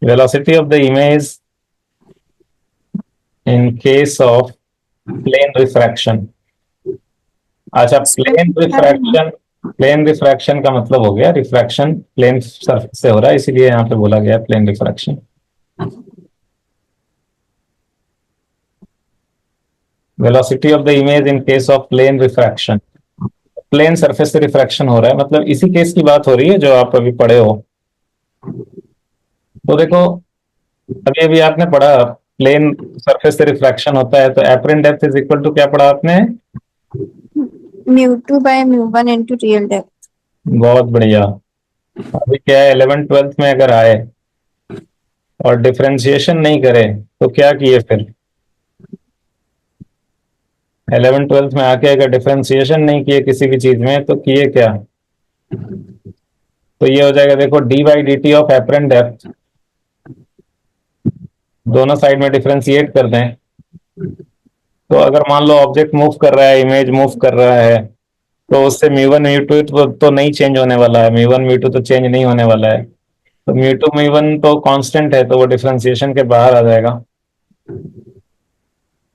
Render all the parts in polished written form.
velocity of the image in case of plane refraction. अच्छा, plane refraction का मतलब हो गया रिफ्रैक्शन प्लेन सरफेस से हो रहा है, इसीलिए यहाँ पे बोला गया plane refraction. Velocity of the image in case of plane refraction, plane surface से रिफ्रैक्शन हो रहा है, मतलब इसी केस की बात हो रही है जो आप अभी पढ़े हो। तो देखो, अभी अभी आपने पढ़ा प्लेन सरफेस से रिफ्रैक्शन होता है, तो apparent depth is equal to क्या पढ़ा आपने? μ2 by μ1 into real depth। बहुत बढ़िया। अभी क्या है, 11th 12th में अगर आए और डिफरेंशिएशन नहीं करे तो क्या किए फिर? 11th 12th में आके अगर डिफरेंशिएशन नहीं किए किसी भी चीज में तो किए क्या? तो ये हो जाएगा, देखो D by D T of apparent depth, दोनों साइड में डिफरेंशिएट कर दें, तो अगर मान लो ऑब्जेक्ट मूव कर रहा है, इमेज मूव कर रहा है, तो उससे म्यू1 म्यू2 तो नहीं चेंज होने वाला है, म्यू1 म्यू2 तो चेंज नहीं होने वाला है, तो म्यू2 म्यू1 तो कांस्टेंट है, तो वो डिफरेंशिएशन के बाहर आ जाएगा।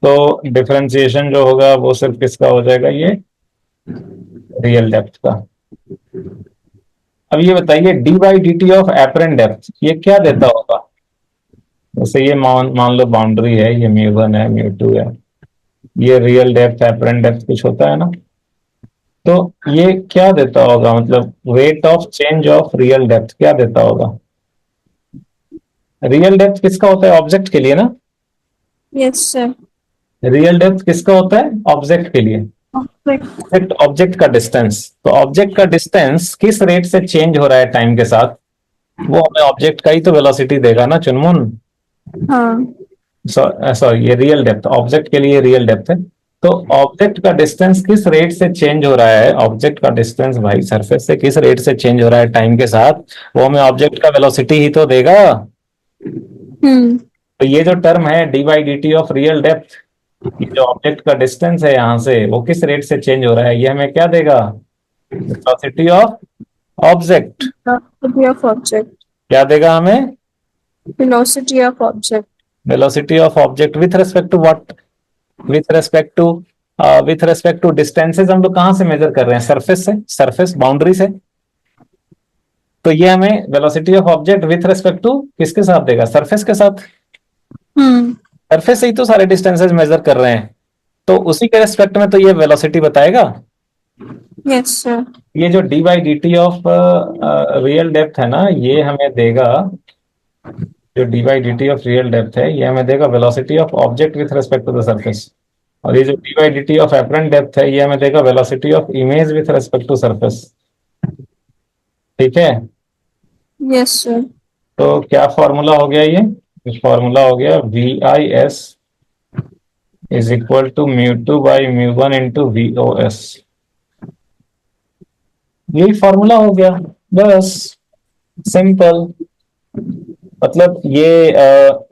तो डिफरेंशिएशन जो होगा वो सिर्फ किसका हो जाएगा? ये रियल डेप्थ का। अब ये बताइए D by D T of apparent depth ये क्या देता होगा? जैसे ये मान लो बाउंड्री है, ये म्यू1 है, म्यू2 है, ये रियल डेप्थ एपरेंट डेप्थ कुछ होता है ना, तो ये क्या देता होगा? मतलब rate of change of real depth क्या देता होगा? रियल डेप्थ किसका होता है? ऑब्जेक्ट के लिए ना। Yes sir. रियल डेप्थ किसका होता है? ऑब्जेक्ट के लिए। ऑब्जेक्ट का डिस्टेंस, तो ऑब्जेक्ट का डिस्टेंस किस रेट से चेंज हो रहा है टाइम के साथ, वो हमें ऑब्जेक्ट का ही तो वेलोसिटी देगा ना चुनमुन। हाँ। सॉरी, ये रियल डेप्थ ऑब्जेक्ट के लिए रियल डेप्थ है। तो ऑब्जेक्ट का डिस्टेंस किस रेट से चेंज हो रहा है, ऑब्जेक्ट का डिस्टेंस भाई सरफेस से किस रेट से चेंज हो रहा है टाइम के साथ, वो हमें ऑब्जेक्ट का वेलोसिटी ही तो देगा। तो ये जो टर्म है D by D T of real depth, ये जो ऑब्जेक्ट का डिस्टेंस है यहां से वो किस रेट से चेंज हो रहा है, ये हमें क्या देगा? Velocity of object. velocity of object। क्या देगा हमें? velocity of object। Velocity of object with respect to what? With respect to distances हम लोग कहां से मेजर कर रहे हैं? सरफेस से, सरफेस बाउंड्री से। तो ये हमें velocity of object with respect to किसके साथ देगा? सरफेस के साथ। सरफेस से ही तो सारे डिस्टेंसेस मेजर कर रहे हैं, तो उसी के रेस्पेक्ट में तो ये वेलोसिटी बताएगा। Yes sir. ये जो D by D T of real depth है ना, ये हमें देगा, जो D by D T of real depth है ये हमें देगा velocity of object with respect to the surface, और ये जो D by D T of apparent depth है ये हमें देगा velocity of image with respect to surface. ठीक है, यस सर। तो क्या फॉर्मूला हो गया? ये फॉर्मूला हो गया V I S is equal to mu two by mu one into V O S. यही फॉर्मूला हो गया, बस सिंपल। मतलब ये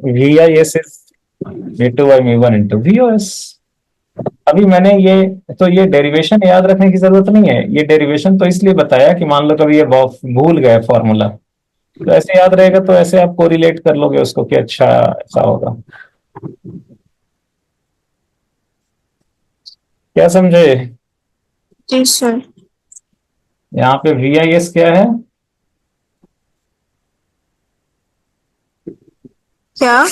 V I S is mu two by mu one into V O S. अभी मैंने ये डेरिवेशन याद रखने की जरूरत नहीं है, ये डेरिवेशन तो इसलिए बताया कि मान लो कभी ये भूल गए फॉर्मूला, तो ऐसे याद रहेगा, तो ऐसे आप कोरिलेट कर लोगे उसको कि अच्छा ऐसा होगा। क्या समझे? जी सर। यहाँ पे वी आई एस क्या है? क्या?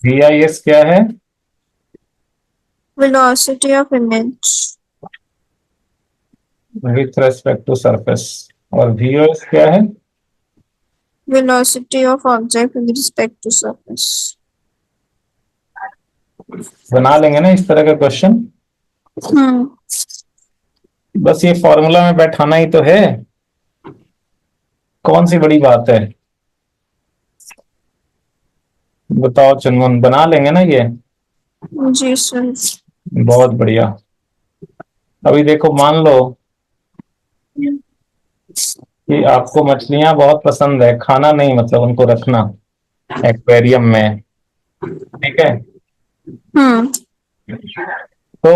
वी आई एस क्या है? velocity of image। With respect to surface. और वी ओ एस क्या है? velocity of object with respect to surface। बना लेंगे ना इस तरह का क्वेश्चन। बस ये फॉर्मूला में बैठाना ही तो है, कौन सी बड़ी बात है? बताओ चुनमुन, बना लेंगे ना ये। जी सर। बहुत बढ़िया। अभी देखो, मान लो कि आपको मछलियां बहुत पसंद है, खाना नहीं, मतलब उनको रखना एक्वेरियम में, ठीक है? तो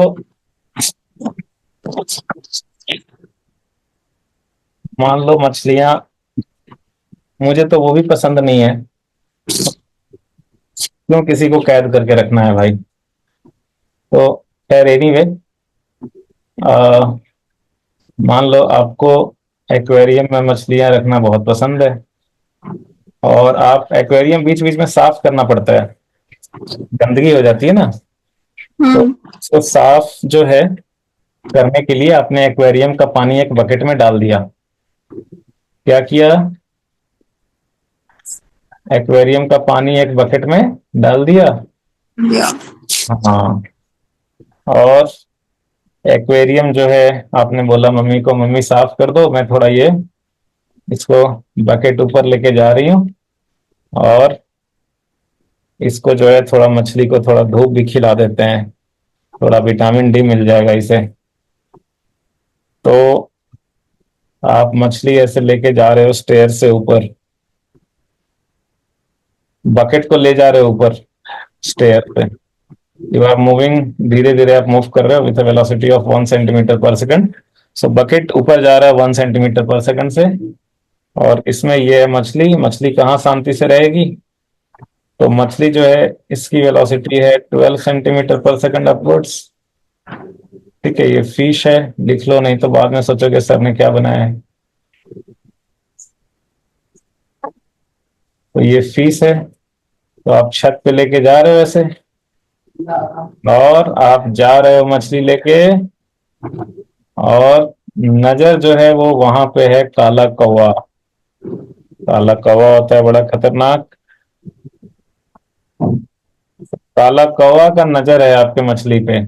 मान लो मछलियां मुझे तो वो भी पसंद नहीं है। क्यों किसी को कैद करके रखना है भाई। तो खैर एनीवे, मान लो आपको एक्वेरियम में मछलियां रखना बहुत पसंद है, और आप एक्वेरियम बीच बीच में साफ करना पड़ता है, गंदगी हो जाती है ना। तो हम्म। उसको साफ जो है करने के लिए आपने एक्वेरियम का पानी एक बकेट में डाल दिया। क्या किया? एक्वेरियम का पानी एक बकेट में डाल दिया। या। हाँ। और एक्वेरियम जो है, आपने बोला मम्मी को, मम्मी साफ कर दो, मैं थोड़ा ये इसको बकेट ऊपर लेके जा रही हूँ, और इसको जो है थोड़ा मछली को थोड़ा धूप भी खिला देते हैं, थोड़ा विटामिन डी मिल जाएगा इसे। तो आप मछली ऐसे लेके जा रहे हो स्टेयर से ऊपर, बकेट को ले जा रहे हो ऊपर स्टेयर पे। यू आर मूविंग, धीरे धीरे आप मूव कर रहे हो विथ वेलोसिटी ऑफ 1 सेंटीमीटर पर सेकंड। सो बकेट ऊपर जा रहा है 1 सेंटीमीटर पर सेकंड से, और इसमें ये है मछली। मछली कहाँ शांति से रहेगी? तो मछली जो है, इसकी वेलोसिटी है 12 सेंटीमीटर पर सेकंड अपवर्ड्स। ठीक है, ये फिश है, लिख लो, नहीं तो बाद में सोचोगे सर ने क्या बनाया है। तो ये फिश है। तो आप छत पे लेके जा रहे हो ऐसे, और आप जा रहे हो मछली लेके, और नजर जो है वो वहां पे है काला कौवा। काला कौवा होता है बड़ा खतरनाक। काला कौवा का नजर है आपके मछली पे।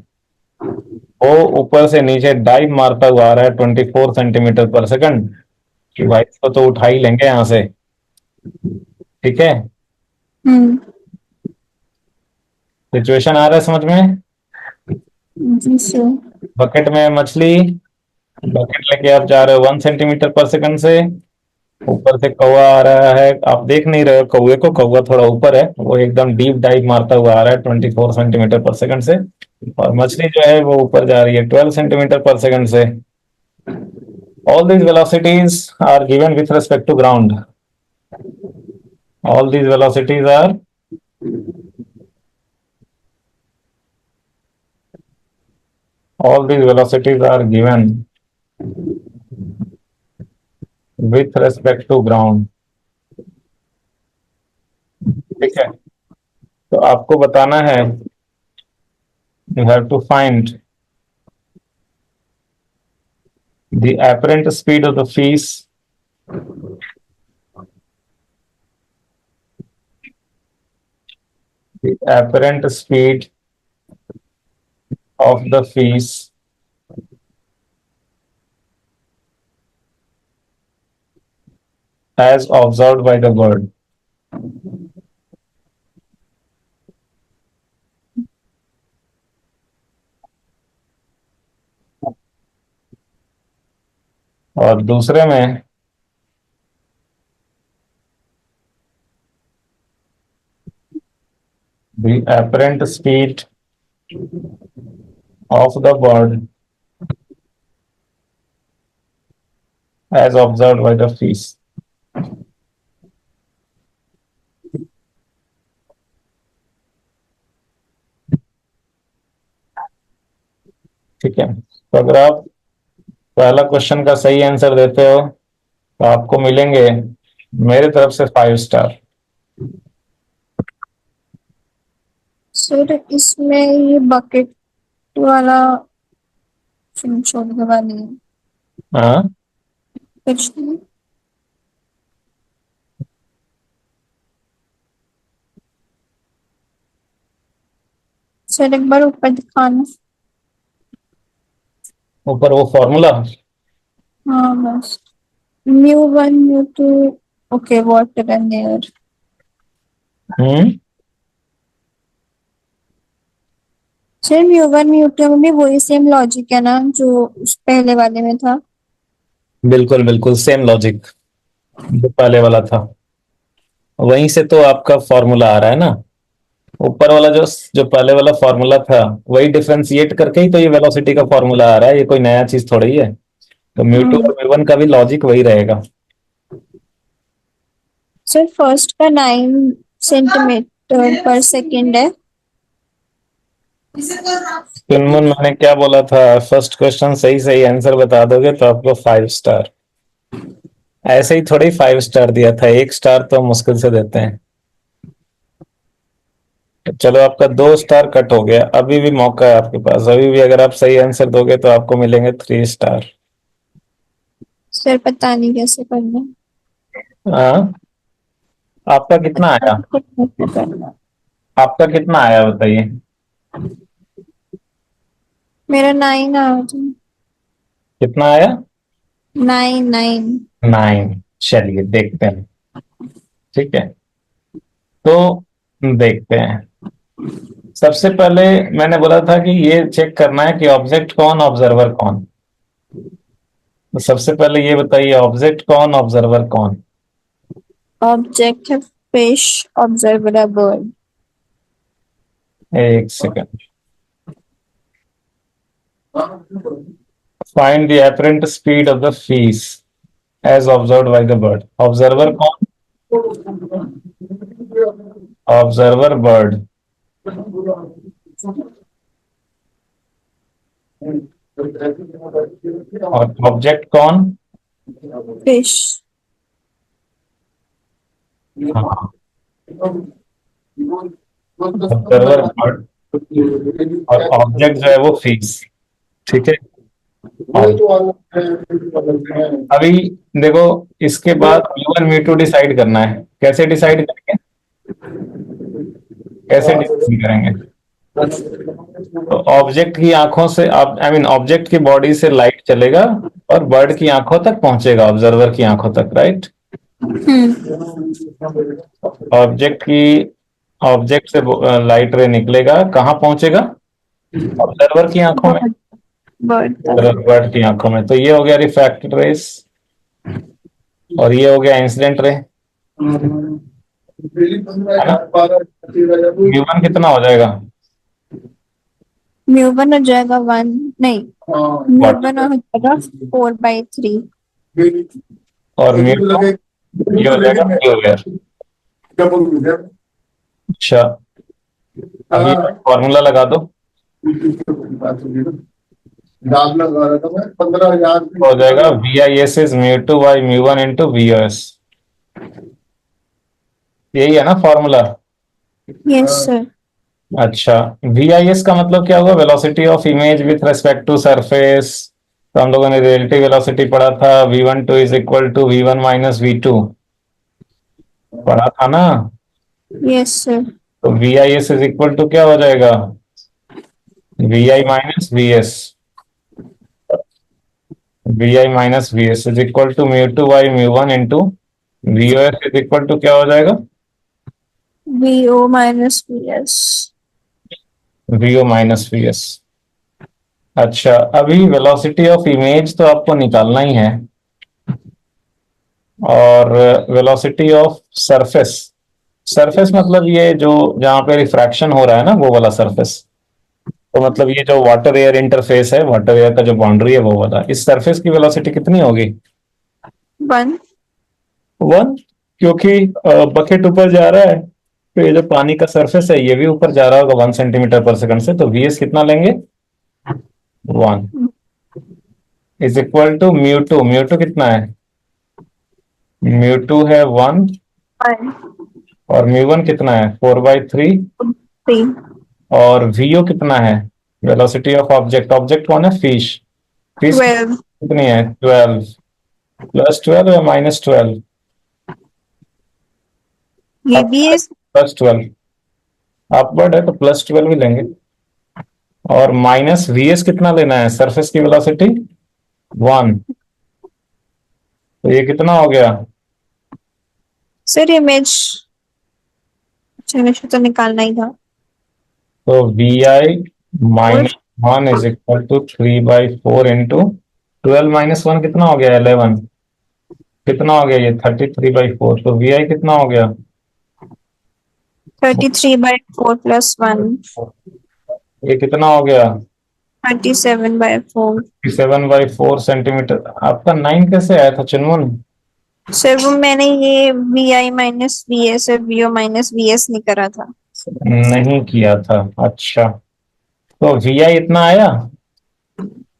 वो ऊपर से नीचे डाइव मारता हुआ आ रहा है 24 सेंटीमीटर पर सेकंड, कि भाई इसको तो उठा ही लेंगे यहां से। ठीक है, हम्म। सिचुएशन आ रहा है समझ में? जी सर। बकेट में मछली, बकेट लेके आप जा रहे हो 1 सेंटीमीटर पर सेकंड से, ऊपर से कौवा आ रहा है, आप देख नहीं रहे हो कौवे को, कौवा थोड़ा ऊपर है, वो एकदम डीप डाइव मारता हुआ आ रहा है 24 सेंटीमीटर पर सेकंड से, और मछली जो है वो ऊपर जा रही है 12 सेंटीमीटर पर सेकंड से। All these velocities are given with respect to ground. All these velocities are all these velocities are given with respect to ground. ठीक है, तो आपको बताना है, you have to find the apparent speed of the fish, the apparent speed of the fish as observed by the bird. और दूसरे में the apparent speed of the bird as observed by the fish. ठीक है, तो अगर आप पहला question का सही आंसर देते हो तो आपको मिलेंगे मेरे तरफ से 5 स्टार। सर इसमें ये बकेट वाला फिल्म छोड़ के वाली है। हाँ, कुछ नहीं। सर एक बार ऊपर दिखाना। ऊपर वो फॉर्मूला। हाँ बस। Mu 1 mu 2। Okay water and air. Hmm, sir mu 1 mu 2 में भी वही सेम लॉजिक है ना जो उस पहले वाले में था। बिल्कुल बिल्कुल सेम लॉजिक जो पहले वाला था, वहीं से तो आपका फॉर्मूला आ रहा है ना। ऊपर वाला जो जो पहले वाला फॉर्मूला था, वही डिफरेंशिएट करके ही तो ये वेलोसिटी का फॉर्मूला आ रहा है, ये कोई नया चीज थोड़ी ही है। तो म्यू टू हम्म। और म्यू वन का भी लॉजिक वही रहेगा। सर फर्स्ट का 9 सेंटीमीटर पर सेकेंड है। चुनमुन, मैंने क्या बोला था? फर्स्ट क्वेश्चन सही सही आंसर बता दोगे तो आपको 5 स्टार। ऐसे ही थोड़ी 5 स्टार दिया था, 1 स्टार तो मुश्किल से देते हैं। चलो, आपका 2 स्टार कट हो गया, अभी भी मौका है आपके पास, अभी भी अगर आप सही आंसर दोगे तो आपको मिलेंगे 3 स्टार। सर पता नहीं कैसे करना है। हाँ, आपका कितना पता आया? नहीं कैसे करना है। आपका कितना आया बताइए? मेरा 9 आ जाए। कितना आया? 9 9। 9। चलिए देखते हैं। ठीक है, तो देखते हैं। सबसे पहले मैंने बोला था कि ये चेक करना है कि ऑब्जेक्ट कौन, ऑब्जर्वर कौन। तो सबसे पहले ये बताइए, ऑब्जेक्ट कौन, ऑब्जर्वर कौन? ऑब्जेक्ट है फिश, ऑब्जर्वर है बर्ड। एक second. Find the apparent speed of the fish as observed by the bird. Observer कौन? Observer bird. और ऑब्जेक्ट कौन? फिश। हाँ, ऑब्जर्वर बर्ड और ऑब्जेक्ट जो है वो फिश। ठीक है। और अभी देखो, इसके बाद म्यू1 म्यू2 डिसाइड करना है। कैसे डिसाइड करेंगे? कैसे डिसाइड करेंगे? तो ऑब्जेक्ट की आंखों से, आप आई मीन ऑब्जेक्ट की बॉडी से लाइट चलेगा और बर्ड की आंखों तक पहुंचेगा, ऑब्जर्वर की आंखों तक, राइट? ऑब्जेक्ट की ऑब्जेक्ट से लाइट रे निकलेगा, कहाँ पहुंचेगा? ऑब्जर्वर की आंखों में। बर्ड बर्ड तक। बर्ड की आंखों में। तो ये हो गया रिफ्रैक्टेड रेस और ये हो गया इंसिडेंट रे, है ना? म्यू1 कितना हो जाएगा? म्यू1 हो जाएगा 1, नहीं, What? म्यू1 हो जाएगा 4/3। और म्यू2 ये हो जाएगा 3 हो गया। अच्छा, अब ये फॉर्मूला लगा दो। हो जाएगा VIS is mu two by mu one into VOS। यही है ना फॉर्मूला? Yes sir. अच्छा, VIS का मतलब क्या हुआ? Velocity of image with respect to surface. तो हम लोगों ने रिलेटिव वेलोसिटी पढ़ा था, V12 is equal to V1 minus V2, पढ़ा था ना? Yes sir. तो VIS इज इक्वल टू क्या हो जाएगा? VI minus VS। VI minus VS is equal to mu two by mu one into VOS is equal to क्या हो जाएगा? VO minus VS। VO minus VS। अच्छा, अभी वेलोसिटी ऑफ इमेज तो आपको निकालना ही है, और वेलोसिटी ऑफ सरफेस। सरफेस मतलब ये जो जहां पे रिफ्रैक्शन हो रहा है ना, वो वाला सरफेस। तो मतलब ये जो वाटर एयर इंटरफेस है, वाटर एयर का जो बाउंड्री है, वो वाला, इस सरफेस की वेलोसिटी कितनी होगी? 1। 1। क्योंकि बकेट ऊपर जा रहा है, तो ये जो पानी का सरफेस है ये भी ऊपर जा रहा होगा 1 सेंटीमीटर पर सेकंड से, तो VS कितना लेंगे? 1 इज इक्वल टू म्यू2। म्यू2 कितना है? म्यू2 है 1 और म्यू1 कितना है? 4/3। 3। और VO कितना है? Velocity of object. ऑब्जेक्ट कौन है? फिश। फिश 12। कितनी है? 12। +12 या -12? ये आप भी है। +12। अपवर्ड है तो +12 ही लेंगे। और माइनस VS कितना लेना है? सरफेस की वेलोसिटी 1। तो ये कितना हो गया? सर इमेज, अच्छा इमेज तो निकालना ही था। तो VI और minus 1 is equal to 3/4 into 12 - 1 कितना हो गया? 11। कितना हो गया ये? 33/4। तो VI कितना हो गया? 33/4 प्लस 1। ये कितना हो गया? 37/4। 7/4 सेंटीमीटर। आपका 9 कैसे आया था चुनमुन? सर वो मैंने ये V I minus V S और V O minus V S नहीं करा था। नहीं किया था, अच्छा। तो वी आई इतना आया।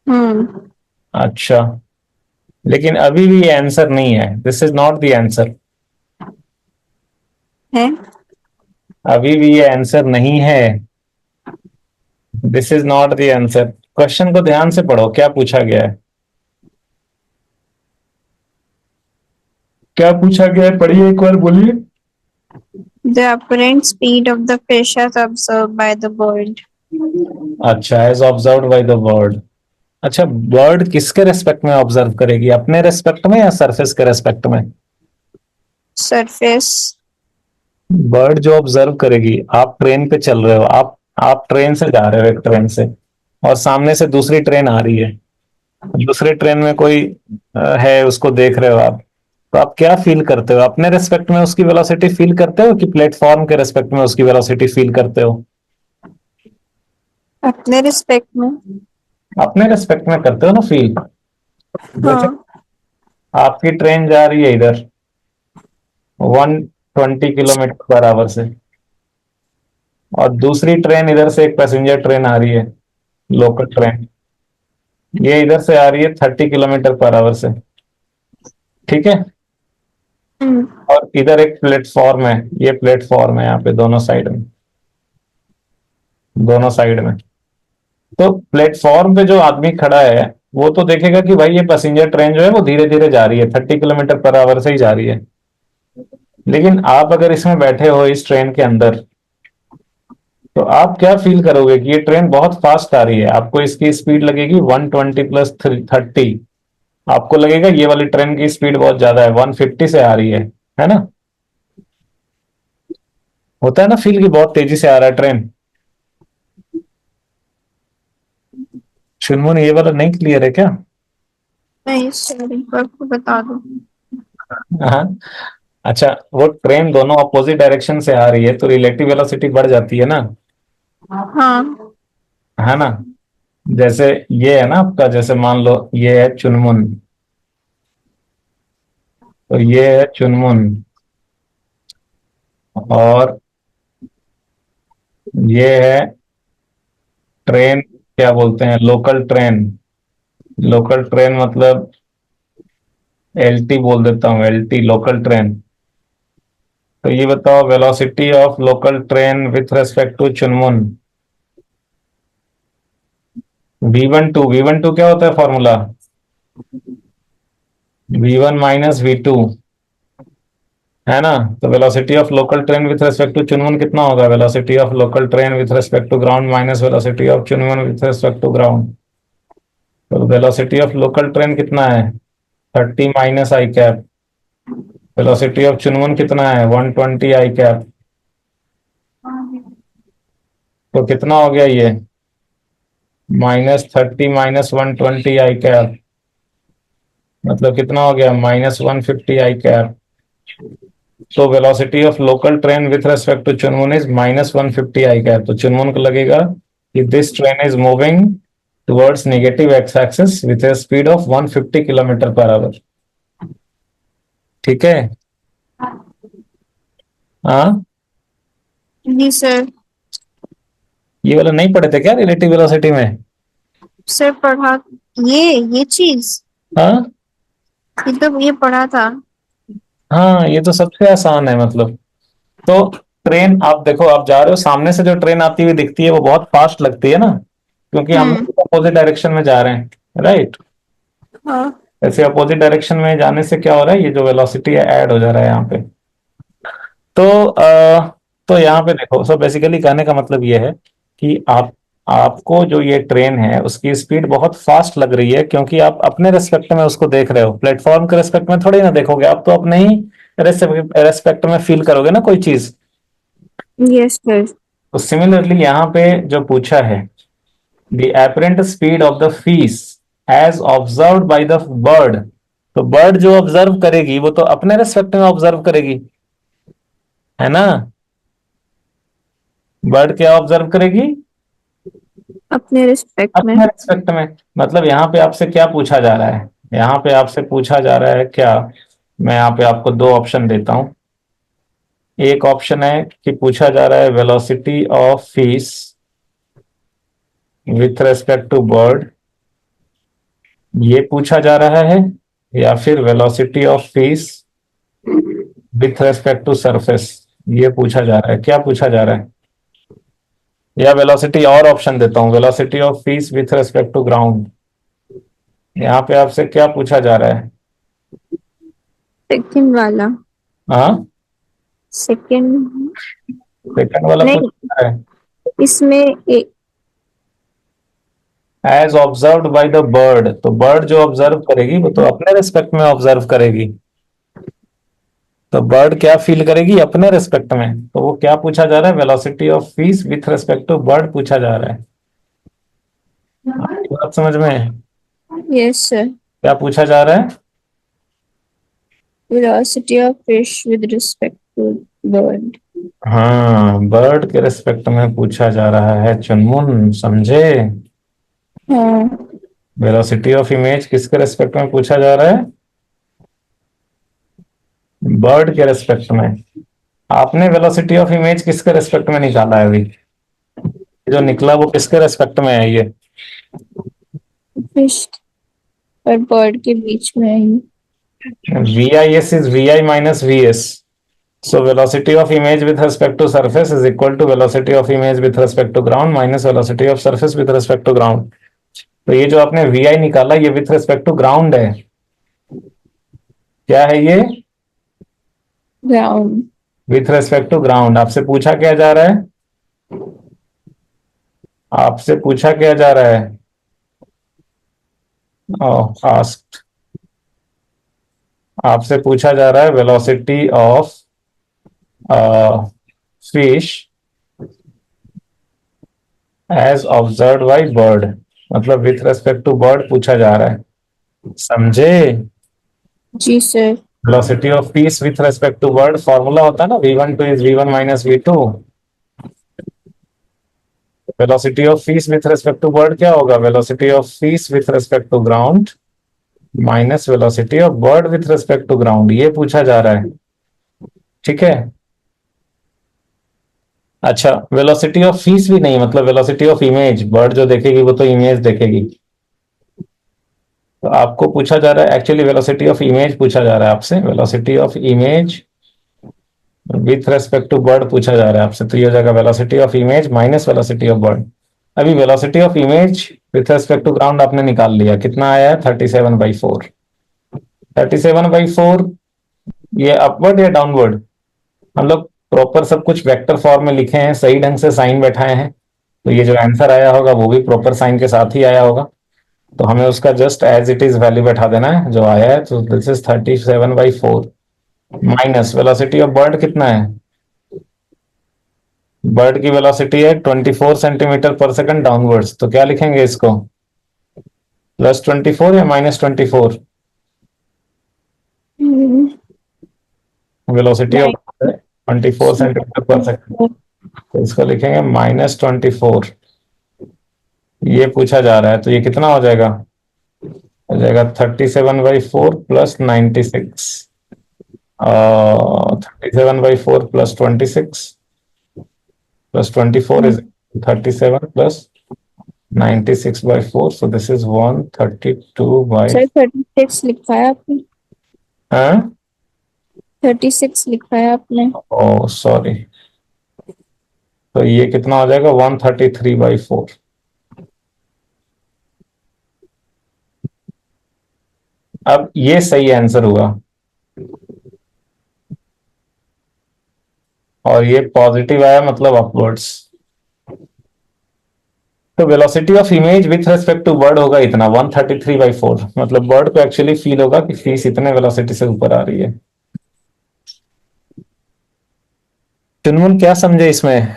हम्म। अच्छा, लेकिन अभी भी ये आंसर नहीं है, this is not the answer. है। अभी भी ये आंसर नहीं है, this is not the answer. Question को ध्यान से पढ़ो, क्या पूछा गया है, क्या पूछा गया है, पढ़िए एक बार, बोलिए। The apparent speed of the fish as observe by the bird. अच्छा, as observed by the bird. अच्छा, बर्ड किसके रेस्पेक्ट में ऑब्जर्व करेगी, अपने रेस्पेक्ट में या सरफेस के रेस्पेक्ट में? सरफेस। बर्ड जो ऑब्जर्व करेगी, आप ट्रेन पे चल रहे हो, आप ट्रेन से जा रहे हो, एक ट्रेन से, और सामने से दूसरी ट्रेन आ रही है, दूसरे ट्रेन में कोई है, उसको देख रहे हो आप, तो आप क्या फील करते हो, अपने रेस्पेक्ट में उसकी वेलोसिटी फील करते हो कि प्लेटफॉर्म के रेस्पेक्ट में उसकी वेलोसिटी फील करते हो? अपने रिस्पेक्ट में। अपने रेस्पेक्ट में करते हो ना फील। जैसे हाँ। आपकी ट्रेन जा रही है इधर 120 किलोमीटर पर आवर से, और दूसरी ट्रेन इधर से, एक पैसेंजर ट्रेन आ रही है, लोकल ट्रेन, ये इधर से आ रही है 30 किलोमीटर पर आवर से, ठीक है। हम्म। और इधर एक प्लेटफॉर्म है, ये प्लेटफॉर्म है यहाँ पे, दोनों साइड में, दोनों साइड में। तो प्लेटफॉर्म पे जो आदमी खड़ा है, वो तो देखेगा कि भाई ये पैसेंजर ट्रेन जो है वो धीरे धीरे जा रही है, 30 किलोमीटर पर आवर से ही जा रही है। लेकिन आप अगर इसमें बैठे हो, इस ट्रेन के अंदर, तो आप क्या फील करोगे कि ये ट्रेन बहुत फास्ट आ रही है, आपको इसकी स्पीड लगेगी 120 + 30। आपको लगेगा ये वाली ट्रेन की स्पीड बहुत ज्यादा है, 150 से आ रही है ना? होता है ना फील कि बहुत तेजी से आ रहा है ट्रेन। चुनमुन, ये वाला नहीं क्लियर है क्या? नहीं सॉरी, आपको बता दो। हाँ। अच्छा, वो ट्रेन दोनों अपोजिट डायरेक्शन से आ रही है, तो रिलेटिव वेलोसिटी बढ़ जाती है ना, हाँ। है ना? जैसे ये है ना आपका, जैसे मान लो ये है चुनमुन, तो ये है चुनमुन, और ये है ट्रेन, क्या बोलते हैं, लोकल ट्रेन। लोकल ट्रेन मतलब एलटी बोल देता हूँ, एलटी, लोकल ट्रेन। तो ये बताओ, velocity of local train with respect to Chunmun, V12, V12 क्या होता है फॉर्मूला? V1 - V2, है ना? तो velocity of local train with respect to Chunmun कितना होगा? Velocity of local train with respect to ground minus velocity of Chunmun with respect to ground. तो velocity of local train कितना है? 30 - I cap। वेलोसिटी ऑफ चुनमुन कितना है? 120 I cap। तो कितना हो गया ये? -30 - 120 I cap, मतलब कितना हो गया? -150 I cap। तो velocity of local train with respect to Chunmun is -150 I cap। तो चुनमुन को लगेगा कि this train is moving towards negative X axis with a speed of 150 kilometre per hour. ठीक है। हाँ, जी सर। ये वाला नहीं पढ़े थे क्या रिलेटिव वेलोसिटी में? सर पढ़ा ये चीज, हाँ ये तो ये पढ़ा था। हाँ, ये तो सबसे आसान है, मतलब। तो ट्रेन, आप देखो, आप जा रहे हो, सामने से जो ट्रेन आती हुई दिखती है वो बहुत फास्ट लगती है ना, क्योंकि हम हम्म। लोग अपोजिट डायरेक्शन में जा रहे हैं, राइट? हाँ। ऐसे अपोजिट डायरेक्शन में जाने से क्या हो रहा है, ये जो वेलोसिटी है ऐड हो जा रहा है यहाँ पे। तो तो यहाँ पे देखो, सो बेसिकली कहने का मतलब ये है कि आपको जो ये ट्रेन है उसकी स्पीड बहुत फास्ट लग रही है, क्योंकि आप अपने रेस्पेक्ट में उसको देख रहे हो, प्लेटफॉर्म के रेस्पेक्ट में थोड़ी ना देखोगे, आप तो अपने ही रेस्पेक्ट में फील करोगे ना कोई चीज। Yes sir. तो सिमिलरली यहाँ पे जो पूछा है, the apparent speed of the fish as observed by the bird, तो बर्ड जो ऑब्जर्व करेगी वो तो अपने रेस्पेक्ट में ऑब्जर्व करेगी, है ना? बर्ड क्या ऑब्जर्व करेगी? अपने रिस्पेक्ट में। अपने रेस्पेक्ट में। मतलब यहाँ पे आपसे क्या पूछा जा रहा है, यहाँ पे आपसे पूछा जा रहा है क्या, मैं यहाँ पे आपको दो ऑप्शन देता हूं। एक ऑप्शन है कि पूछा जा रहा है velocity of fish with respect to bird, ये पूछा जा रहा है, या फिर velocity of fish with respect to surface, ये पूछा जा रहा है। क्या पूछा जा रहा है? या वेलोसिटी और ऑप्शन देता हूं, velocity of fish with respect to ground, यहाँ पे आपसे क्या पूछा जा रहा है? सेकंड वाला। हाँ, सेकंड। सेकंड वाला नहीं, पूछा जा रहा है। इसमें as observed by the bird, तो बर्ड जो ऑब्जर्व करेगी वो तो अपने रिस्पेक्ट में ऑब्जर्व करेगी, तो बर्ड क्या फील करेगी अपने रिस्पेक्ट में, तो वो क्या पूछा जा रहा है? Velocity of fish with respect to bird पूछा जा रहा है। आपकी बात समझ में है? Yes sir. क्या पूछा जा रहा है? Velocity of fish with respect to bird. हाँ, बर्ड के रिस्पेक्ट में पूछा जा रहा है चुनमुन, समझे? हाँ। वेलोसिटी ऑफ इमेज किसके रिस्पेक्ट में पूछा जा रहा है? बर्ड के रिस्पेक्ट में। आपने वेलोसिटी ऑफ इमेज किसके रिस्पेक्ट में निकाला है अभी? जो निकला वो किसके रिस्पेक्ट में है ये? फिश और बर्ड के बीच में है ये। VIS is VI minus VS. So velocity of image with respect to surface is equal to velocity of image with respect to ground minus velocity of surface with respect to ground. तो ये जो आपने VI निकाला ये with respect to ground है। क्या है ये? Ground. With respect to ground. आपसे पूछा क्या जा रहा है? आपसे पूछा क्या जा रहा है? आस्क्ड, आपसे पूछा जा रहा है velocity of fish as observe by bird, मतलब विथ रेस्पेक्ट टू बर्ड पूछा जा रहा है, समझे? जी sir. Velocity of fish with respect to bird formula होता है ना, V12 is V1 minus V2। Velocity of fish with respect to bird क्या होगा? Velocity of fish with respect to ground minus velocity of bird with respect to ground, ये पूछा जा रहा है। ठीक है। अच्छा, वेलोसिटी ऑफ फिश भी नहीं, मतलब वेलोसिटी ऑफ इमेज, बर्ड जो देखेगी वो तो इमेज देखेगी, तो आपको पूछा जा रहा है एक्चुअली वेलोसिटी ऑफ इमेज पूछा जा रहा है आपसे, velocity of image with respect to bird पूछा जा रहा है आपसे, तो ये हो जाएगा velocity of image minus velocity of bird. अभी velocity of image with respect to ground आपने निकाल लिया, कितना आया है? 37/4। 37/4 ये अपवर्ड या डाउनवर्ड? हम लोग प्रॉपर सब कुछ वेक्टर फॉर्म में लिखे हैं, सही ढंग से साइन बैठाए हैं, तो ये जो आंसर आया होगा वो भी प्रॉपर साइन के साथ ही आया होगा, तो हमें उसका just as it is value बैठा देना है जो आया है। तो this is 37/4 minus velocity of bird कितना है? बर्ड की वेलोसिटी है 24 सेंटीमीटर पर सेकंड डाउनवर्ड्स, तो क्या लिखेंगे इसको? +24 या -24? वेलोसिटी ऑफ 24 सेंटीमीटर पर सेकंड, तो इसको लिखेंगे -24। ये पूछा जा रहा है, तो ये कितना हो जाएगा? हो जाएगा 37/4 plus 96, 37/4 plus 26 plus 24 is 37 plus 96/4, so this is 132 by sir 36 लिखा है आपने। हाँ? 36 लिखा है आपने। ओ सॉरी, तो ये कितना हो जाएगा? 133/4। अब ये सही आंसर हुआ, और ये पॉजिटिव आया मतलब अपवर्ड्स। तो velocity of image with respect to bird होगा इतना 133/4, मतलब बर्ड को एक्चुअली फील होगा कि फिश इतने वेलोसिटी से ऊपर आ रही है। चुनमुन क्या समझे इसमें?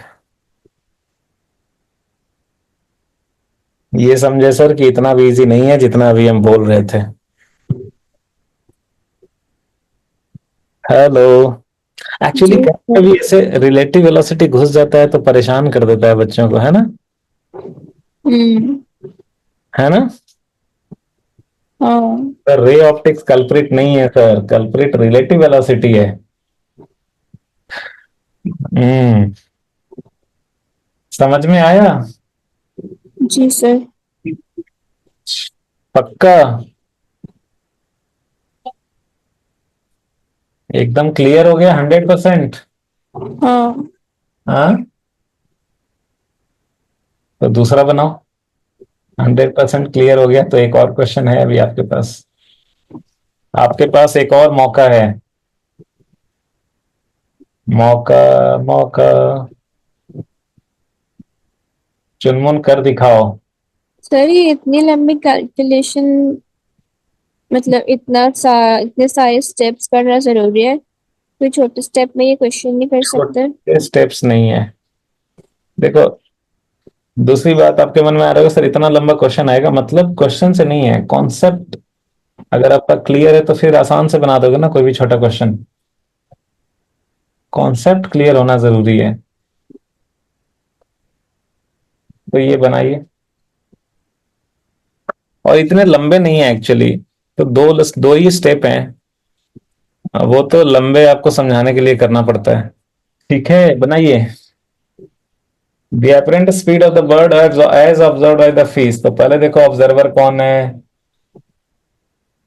ये समझे सर कि इतना भी इजी नहीं है जितना अभी हम बोल रहे थे। हेलो। एक्चुअली जी सर। कभी ऐसे रिलेटिव वेलोसिटी घुस जाता है तो परेशान कर देता है बच्चों को, है ना? हम्म। है ना? हाँ सर रे ऑप्टिक्स कल्प्रिट नहीं है सर, कल्प्रिट रिलेटिव वेलोसिटी है। हम्म, समझ में आया? जी सर। पक्का? एकदम क्लियर हो गया 100%? हाँ हाँ, तो दूसरा बनाओ। 100% क्लियर हो गया तो एक और क्वेश्चन है अभी आपके पास। आपके पास एक और मौका है। मौका, मौका, चुनमुन कर दिखाओ। सर, ये इतनी लंबी कैलकुलेशन, मतलब इतने सारे स्टेप्स करना जरूरी है? कोई छोटे स्टेप में ये क्वेश्चन नहीं कर सकते? छोटे स्टेप्स नहीं है। देखो, दूसरी बात आपके मन में आ रहा है सर इतना लंबा क्वेश्चन आएगा, मतलब क्वेश्चन से नहीं है, कॉन्सेप्ट अगर आपका क्लियर है तो फिर आसान से बना दोगे ना कोई भी छोटा क्वेश्चन। कॉन्सेप्ट क्लियर होना जरूरी है। तो ये बनाइए, और इतने लंबे नहीं है एक्चुअली। तो दो ही स्टेप हैं। वो तो लंबे आपको समझाने के लिए करना पड़ता है। ठीक है, बनाइए। The apparent speed of the bird as observed by the fish। तो पहले देखो ऑब्जर्वर कौन है,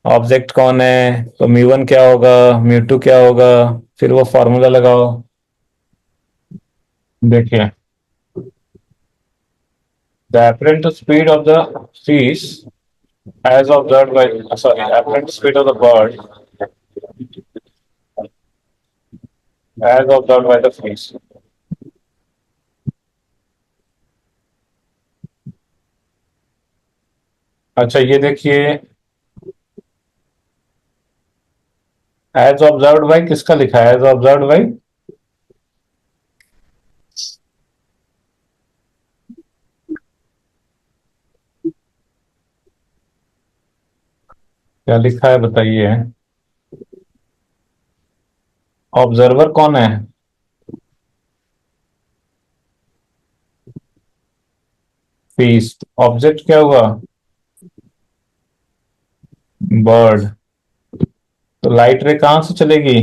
ऑब्जेक्ट कौन है, तो म्यू 1 क्या होगा, म्यू 2 क्या होगा, फिर वो फॉर्मूला लगाओ। देखिए, the apparent speed of the fish as observed by, sorry, apparent speed of the bird as observed by the fish। अच्छा ये देखिए, एज ऑब्जर्व्ड बाई किसका लिखा है, एज ऑब्जर्व्ड बाई, क्या लिखा है बताइए। ऑब्जर्वर कौन है, फिश। ऑब्जेक्ट क्या हुआ, बर्ड। तो लाइट रे कहां से चलेगी,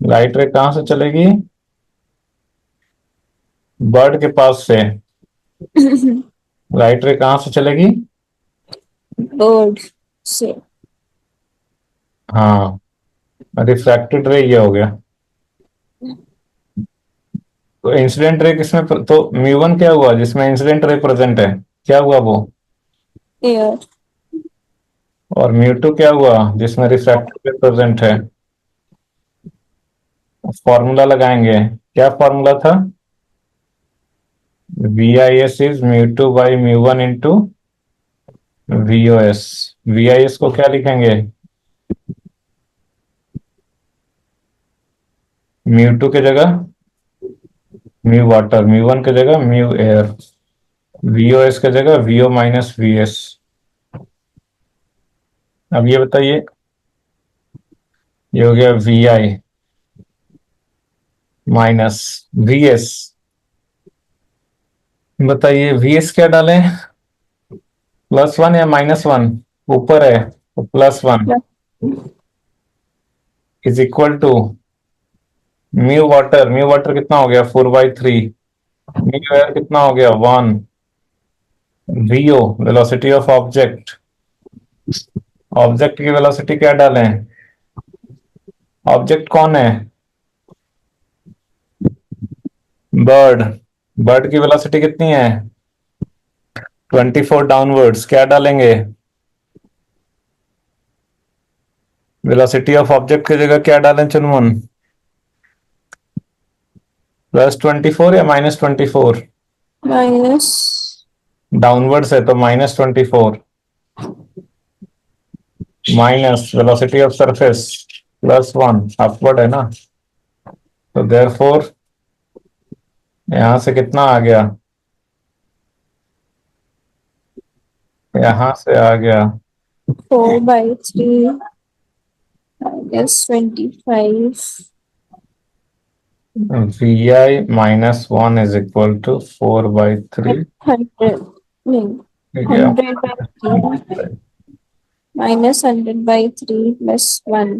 लाइट रे कहां से चलेगी, बर्ड के पास से। लाइट रे कहां से चलेगी, बर्ड से। हाँ, रिफ्रैक्टेड रे ये हो गया। तो इंसिडेंट रे किसमें तो म्यू 1 क्या हुआ जिसमें इंसिडेंट रे प्रेजेंट है, क्या हुआ वो। एयर। और म्यू 2 क्या हुआ जिसमें रिफ्रैक्टेड रे प्रेजेंट है। फॉर्मूला लगाएंगे, क्या फॉर्मूला था, VIS is mu 2 by mu 1 into VOS। VIS को क्या लिखेंगे, म्यू 2 के जगह म्यू वाटर, म्यू 1 के जगह म्यू एयर, VOS के जगह VO माइनस VS। अब ये बताइए, ये हो गया VI माइनस VS। बताइए VS क्या डालें, +1 या -1, ऊपर है तो +1 is equal to mu water कितना हो गया 4/3, म्यू एयर कितना हो गया 1, VO velocity of object. Object की वेलोसिटी क्या डालें, ऑब्जेक्ट कौन है, बर्ड। बर्ड की वेलोसिटी कितनी है 24 डाउनवर्ड्स, क्या डालेंगे, वेलोसिटी ऑफ ऑब्जेक्ट की जगह क्या डालें चुनमुन, +24 या -24, माइनस। डाउनवर्ड्स है तो -24, minus velocity of surface +1, upward है ना। तो देयरफॉर यहां से कितना आ गया, यहां से आ गया 4/3 -25। VI -1 इज इक्वल टू 4/3 100 नहीं, ठीक है। 100/3 minus 100/3 plus 1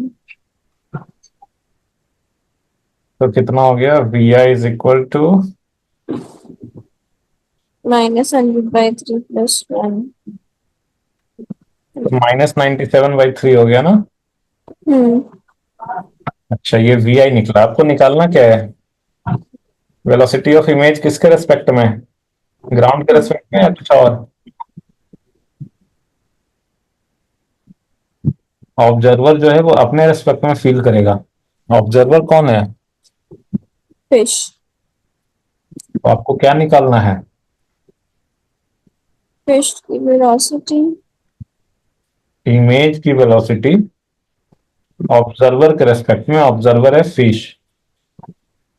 तो कितना हो गया, V I is equal to minus 100/3 plus 1. -97/3 हो गया ना। हम्म अच्छा, ये वी आई निकला, आपको निकालना क्या है, वेलोसिटी ऑफ इमेज किसके रेस्पेक्ट में, ग्राउंड के रेस्पेक्ट में या कुछ और। ऑब्जर्वर जो है वो अपने रेस्पेक्ट में फील करेगा। ऑब्जर्वर कौन है, fish तो आपको क्या निकालना है, fish की velocity इमेज की वेलोसिटी ऑब्जर्वर के रेस्पेक्ट में, ऑब्जर्वर है फिश,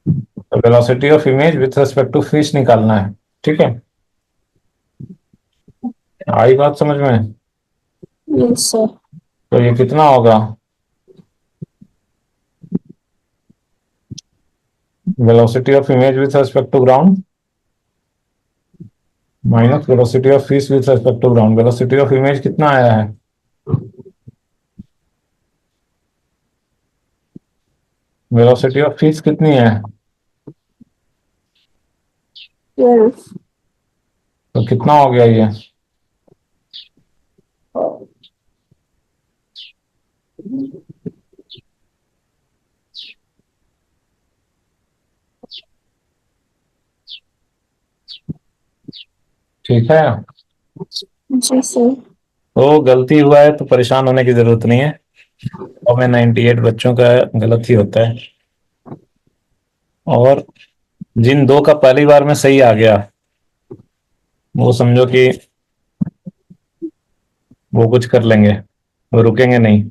तो velocity of image with respect to fish निकालना है। ठीक है, आई बात समझ में। yes sir तो ये कितना होगा, velocity of image with respect to ground minus velocity of fish with respect to ground. Velocity of image कितना आया है, वेलोसिटी ऑफ फिश कितनी है, 12 तो कितना हो गया ये, ठीक है। जी सर तो गलती हुआ है तो परेशान होने की जरूरत नहीं है, और में 98 बच्चों का गलत ही होता है, और जिन दो का पहली बार में सही आ गया वो समझो कि वो कुछ कर लेंगे, वो रुकेंगे नहीं।